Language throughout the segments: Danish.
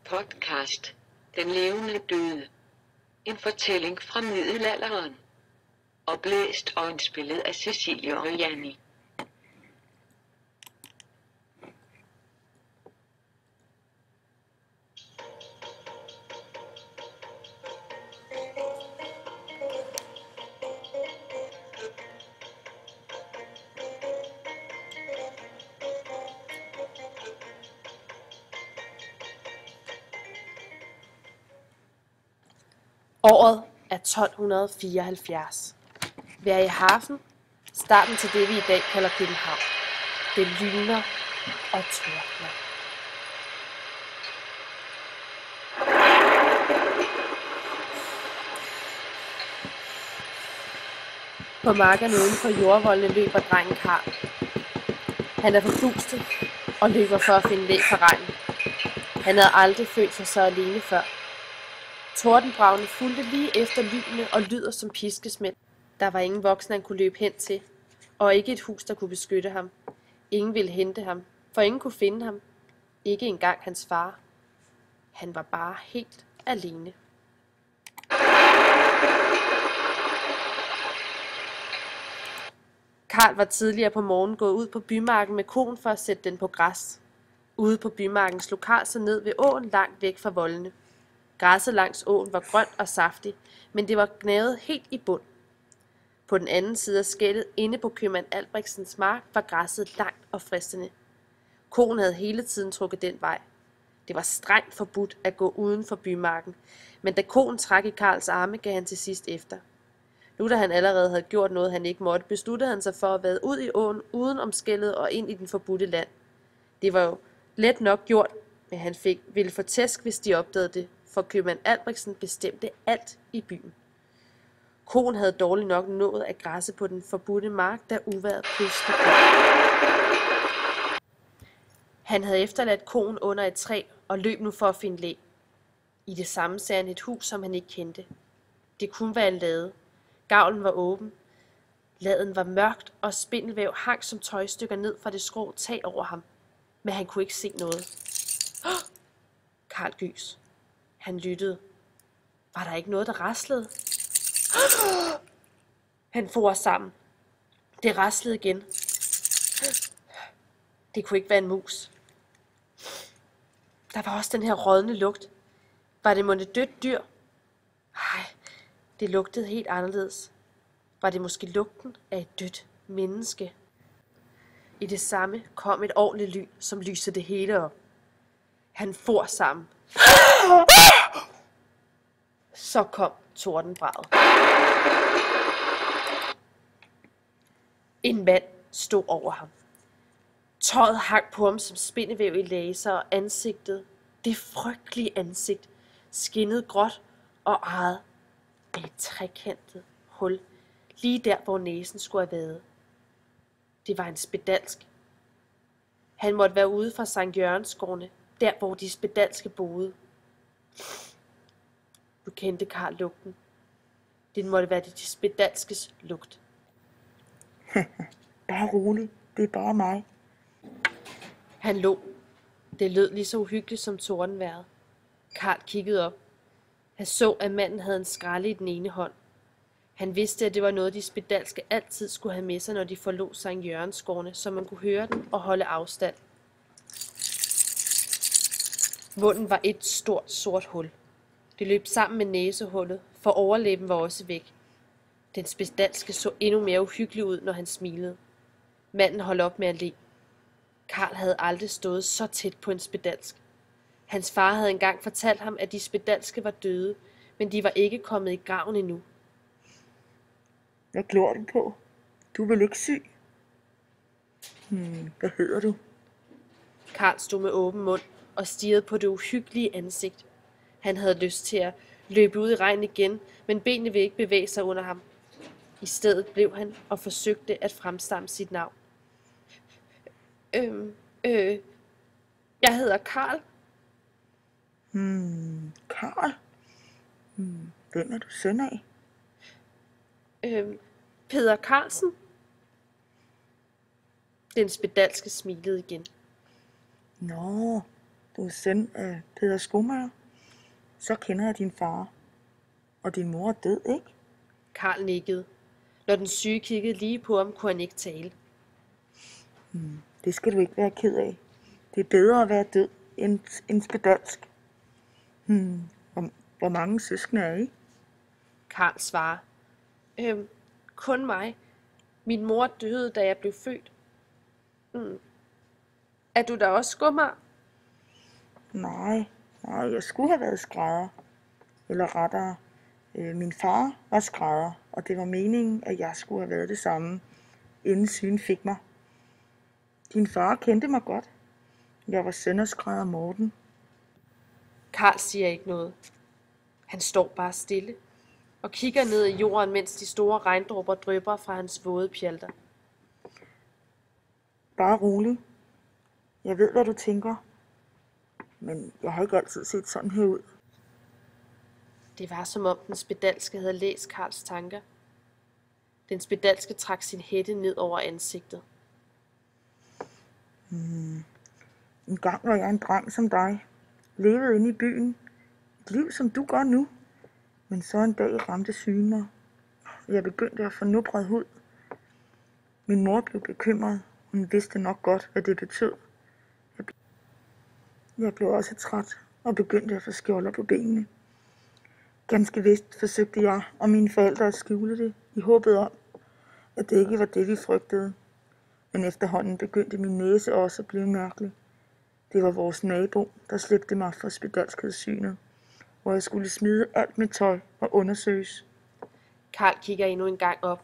Podcast. Den levende døde. En fortælling fra middelalderen. Oplæst og indspillet af Cecilie og Janni. Året er 1274. Vi er i Hafen, starten til det, vi i dag kalder København. Det lyner og tordner. På markerne uden for jordvoldene løber drengen Karl. Han er forpustet og løber for at finde læ for regnen. Han havde aldrig følt sig så alene før. Tordenbragene fulgte lige efter lynene og lyder som piskesmæld. Der var ingen voksne, han kunne løbe hen til, og ikke et hus, der kunne beskytte ham. Ingen ville hente ham, for ingen kunne finde ham. Ikke engang hans far. Han var bare helt alene. Karl var tidligere på morgenen gået ud på bymarken med koen for at sætte den på græs. Ude på bymarken slog Karl sig ned ved åen langt væk fra voldene. Græsset langs åen var grønt og saftigt, men det var gnavet helt i bund. På den anden side af skellet, inde på købmand Albrechtsens mark, var græsset langt og fristende. Koen havde hele tiden trukket den vej. Det var strengt forbudt at gå uden for bymarken, men da koen trak i Karls arme, gav han til sidst efter. Nu da han allerede havde gjort noget, han ikke måtte, besluttede han sig for at vade ud i åen uden om skellet og ind i den forbudte land. Det var jo let nok gjort, men han ville få tæsk, hvis de opdagede det, for købmand Albrechtsen bestemte alt i byen. Koen havde dårligt nok nået at græsse på den forbudte mark, da uvejret pludselig kom. Han havde efterladt koen under et træ og løb nu for at finde læ. I det samme ser han et hus, som han ikke kendte. Det kunne være en lade. Gavlen var åben. Laden var mørkt, og spindelvæv hang som tøjstykker ned fra det skrå tag over ham. Men han kunne ikke se noget. Karl gys. Han lyttede. Var der ikke noget, der raslede? Han for sammen. Det raslede igen. Det kunne ikke være en mus. Der var også den her rådne lugt. Var det mon et dødt dyr? Ej, det lugtede helt anderledes. Var det måske lugten af et dødt menneske? I det samme kom et ordentligt lyn, som lysede det hele op. Han for sammen. Så kom tordenbraget. En mand stod over ham. Tøjet hang på ham som spindevæv i laser, og ansigtet, det frygtelige ansigt, skinnede gråt og ejet med et trekantet hul, lige der, hvor næsen skulle have været. Det var en spedalsk. Han måtte være ude fra Sankt Jørgensgårdene, der hvor de spedalske boede. Nu kendte Karl lugten. Det måtte være de spedalskes lugt. Bare rolig, det er bare mig. Han lå. Det lød lige så uhyggeligt som tordenvejret. Karl kiggede op. Han så, at manden havde en skralde i den ene hånd. Han vidste, at det var noget, de spedalske altid skulle have med sig, når de forlod Sankt Jørgensgårdene, så man kunne høre den og holde afstand. Munden var et stort sort hul. Det løb sammen med næsehullet, for overlæben var også væk. Den spedalske så endnu mere uhyggelig ud, når han smilede. Manden holdt op med at le. Karl havde aldrig stået så tæt på en spedalsk. Hans far havde engang fortalt ham, at de spedalske var døde, men de var ikke kommet i graven endnu. Hvad glor du på? Du er vel ikke syg? Hvad hedder du? Karl stod med åben mund og stirrede på det uhyggelige ansigt. Han havde lyst til at løbe ud i regnen igen, men benene ville ikke bevæge sig under ham. I stedet blev han og forsøgte at fremstamme sit navn. Jeg hedder Karl. Karl? Hvem er du søn af? Peder Carlsen. Den spedalske smilede igen. Nå, Du er søn af Peder Skomager. Så kender jeg din far. Og din mor er død, ikke? Karl nikkede. Når den syge kiggede lige på ham, kunne han ikke tale. Det skal du ikke være ked af. Det er bedre at være død end spedalsk. Hvor mange søskende er I? Karl svarer. Kun mig. Min mor døde, da jeg blev født. Er du da også Skomager? Nej, jeg skulle have været skrædder. Eller rettere, min far var skrædder, og det var meningen, at jeg skulle have været det samme, inden sygen fik mig. Din far kendte mig godt. Jeg var søn af skrædder Morten. Karl siger ikke noget. Han står bare stille og kigger ned i jorden, mens de store regndråber drypper fra hans våde pjalter. Bare rolig. Jeg ved, hvad du tænker. Men jeg har ikke altid set sådan her ud. Det var som om den spedalske havde læst Karls tanker. Den spedalske trak sin hætte ned over ansigtet. En gang var jeg en dreng som dig. Levede inde i byen. Et liv som du gør nu. Men så en dag ramte sygen mig. Jeg begyndte at få nubret hud. Min mor blev bekymret. Hun vidste nok godt, hvad det betød. Jeg blev også træt og begyndte at få skjolder på benene. Ganske vist forsøgte jeg og mine forældre at skjule det, i håbet om, at det ikke var det, vi frygtede. Men efterhånden begyndte min næse også at blive mærkelig. Det var vores nabo, der slæbte mig fra spedalskhedssynet, hvor jeg skulle smide alt mit tøj og undersøges. Karl kigger endnu en gang op.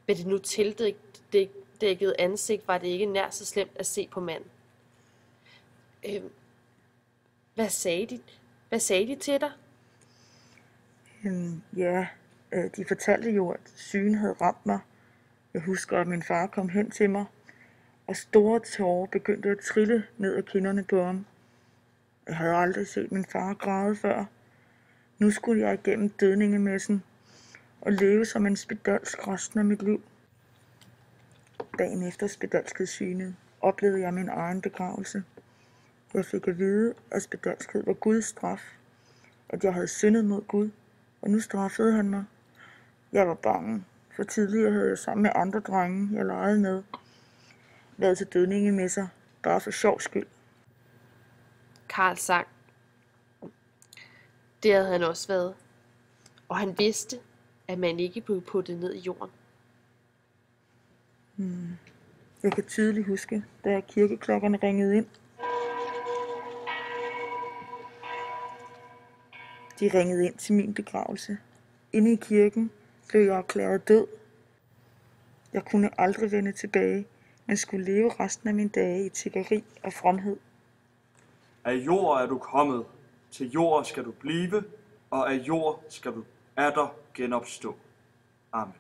Ved det nu tildækkede ansigt var det ikke nær så slemt at se på manden. Hvad sagde de til dig? De fortalte jo, at sygen havde ramt mig. Jeg husker, at min far kom hen til mig, og store tårer begyndte at trille ned ad kinderne på ham. Jeg havde aldrig set min far græde før. Nu skulle jeg igennem dødningemessen og leve som en spedalsk resten af mit liv. Dagen efter spedalskhedssynet oplevede jeg min egen begravelse. Jeg fik at vide, at spedalskhed var Guds straf, at jeg havde syndet mod Gud, og nu straffede han mig. Jeg var bange, for tidligere havde jeg sammen med andre drenge, jeg legede med, været til dødningemesser, bare for sjov skyld. Karl sang. Det havde han også været, og han vidste, at man ikke blev puttet ned i jorden. Jeg kan tydeligt huske, da kirkeklokkerne ringede ind. De ringede ind til min begravelse. Inde i kirken blev jeg erklæret død. Jeg kunne aldrig vende tilbage, men skulle leve resten af mine dage i tiggeri og fromhed. Af jord er du kommet, til jord skal du blive, og af jord skal du atter genopstå. Amen.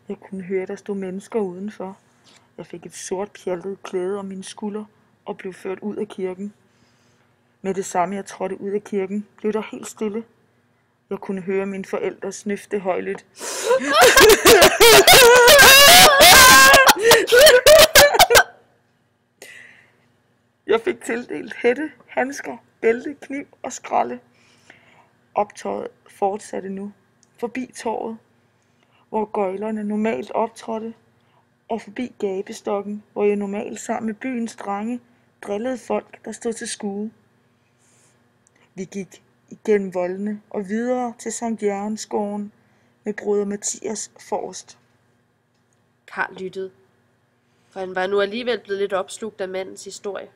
Jeg kunne høre, der stod mennesker udenfor. Jeg fik et sort pjaltet klæde om mine skuldre og blev ført ud af kirken. Med det samme jeg trådte ud af kirken, blev der helt stille. Jeg kunne høre mine forældre snøfte højlydt. Jeg fik tildelt hætte, handsker, bælte, kniv og skralde. Optøjet fortsatte nu, forbi torvet, hvor gøjlerne normalt optrådte, og forbi gabestokken, hvor jeg normalt sammen med byens drenge drillede folk, der stod til skue. Vi gik igennem voldene og videre til Sankt Jørgensgården med broder Mathias forrest. Karl lyttede, for han var nu alligevel blevet lidt opslugt af mandens historie.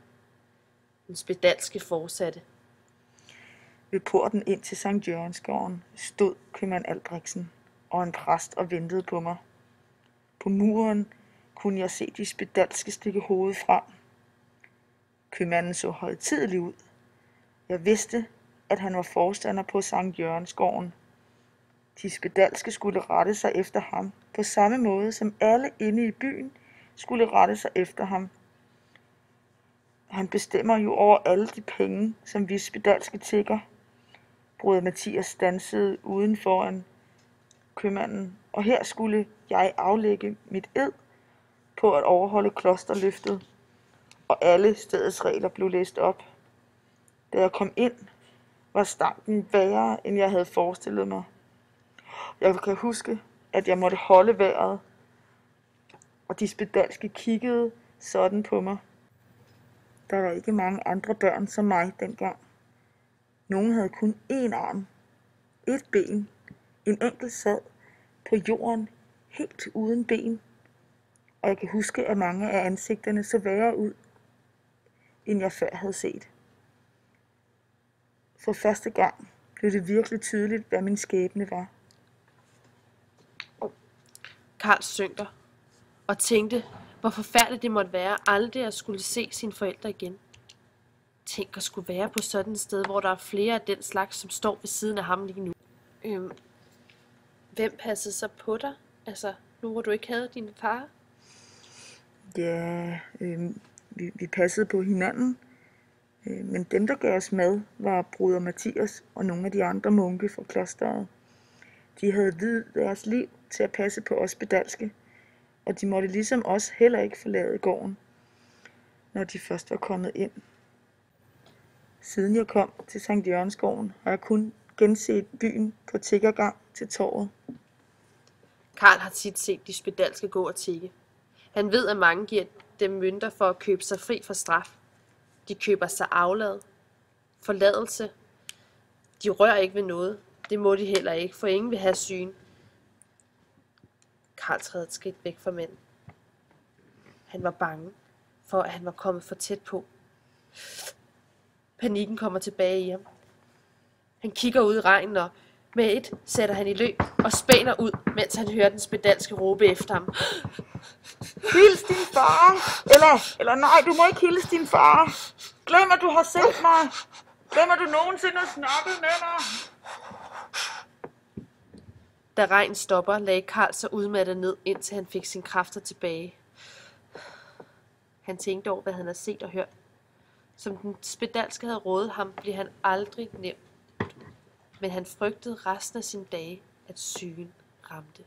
Den spedalske fortsatte. Ved porten ind til Sankt Jørgensgården stod købmand Albrechtsen og en præst og ventede på mig. På muren kunne jeg se de spedalske stikke hovedet frem. Købmanden så højtidelig ud. Jeg vidste, at han var forstander på Sankt Jørgensgården. De spedalske skulle rette sig efter ham, på samme måde som alle inde i byen skulle rette sig efter ham. Han bestemmer jo over alle de penge, som vi spedalske tigger. Broder Mathias stansede uden foran købmanden, og her skulle jeg aflægge mit ed på at overholde klosterløftet og alle stedets regler blev læst op. Da jeg kom ind, var stanken værre, end jeg havde forestillet mig. Jeg kan huske, at jeg måtte holde vejret, og de spedalske kiggede sådan på mig. Der var ikke mange andre børn som mig dengang. Nogle havde kun én arm, et ben, en enkelt sad på jorden, helt uden ben. Og jeg kan huske, at mange af ansigterne så værre ud, end jeg før havde set. For første gang blev det virkelig tydeligt, hvad min skæbne var. Karl synker og tænkte, hvor forfærdeligt det måtte være aldrig at skulle se sine forældre igen. Tænk at skulle være på sådan et sted, hvor der er flere af den slags, som står ved siden af ham lige nu. Hvem passede så på dig? Altså, nu hvor du ikke havde din far? Ja, vi passede på hinanden. Men dem, der gav os mad, var broder Mathias og nogle af de andre munke fra klosteret. De havde videt deres liv til at passe på os spedalske, og de måtte ligesom os heller ikke forlade gården, når de først var kommet ind. Siden jeg kom til Sankt Jørgensgården, har jeg kun genset byen på tiggergang til torvet. Karl har tit set de spedalske gå og tigge. Han ved, at mange giver dem mønter for at købe sig fri fra straf. De køber sig aflad, forladelse. De rører ikke ved noget. Det må de heller ikke, for ingen vil have syn. Karl træder et skridt væk fra manden. Han var bange for, at han var kommet for tæt på. Panikken kommer tilbage i ham. Han kigger ud i regnen, og med et sætter han i løb og spænder ud, mens han hører den spedalske råbe efter ham. Hils din far! Eller nej, du må ikke hilse din far. Glem, at du har set mig. Glem, at du nogensinde har snakket med mig. Da regnen stopper, lagde Karl sig udmattet ned, indtil han fik sine kræfter tilbage. Han tænkte over, hvad han havde set og hørt. Som den spedalske havde rådet ham, blev han aldrig nævnt. Men han frygtede resten af sine dage, at sygen ramte.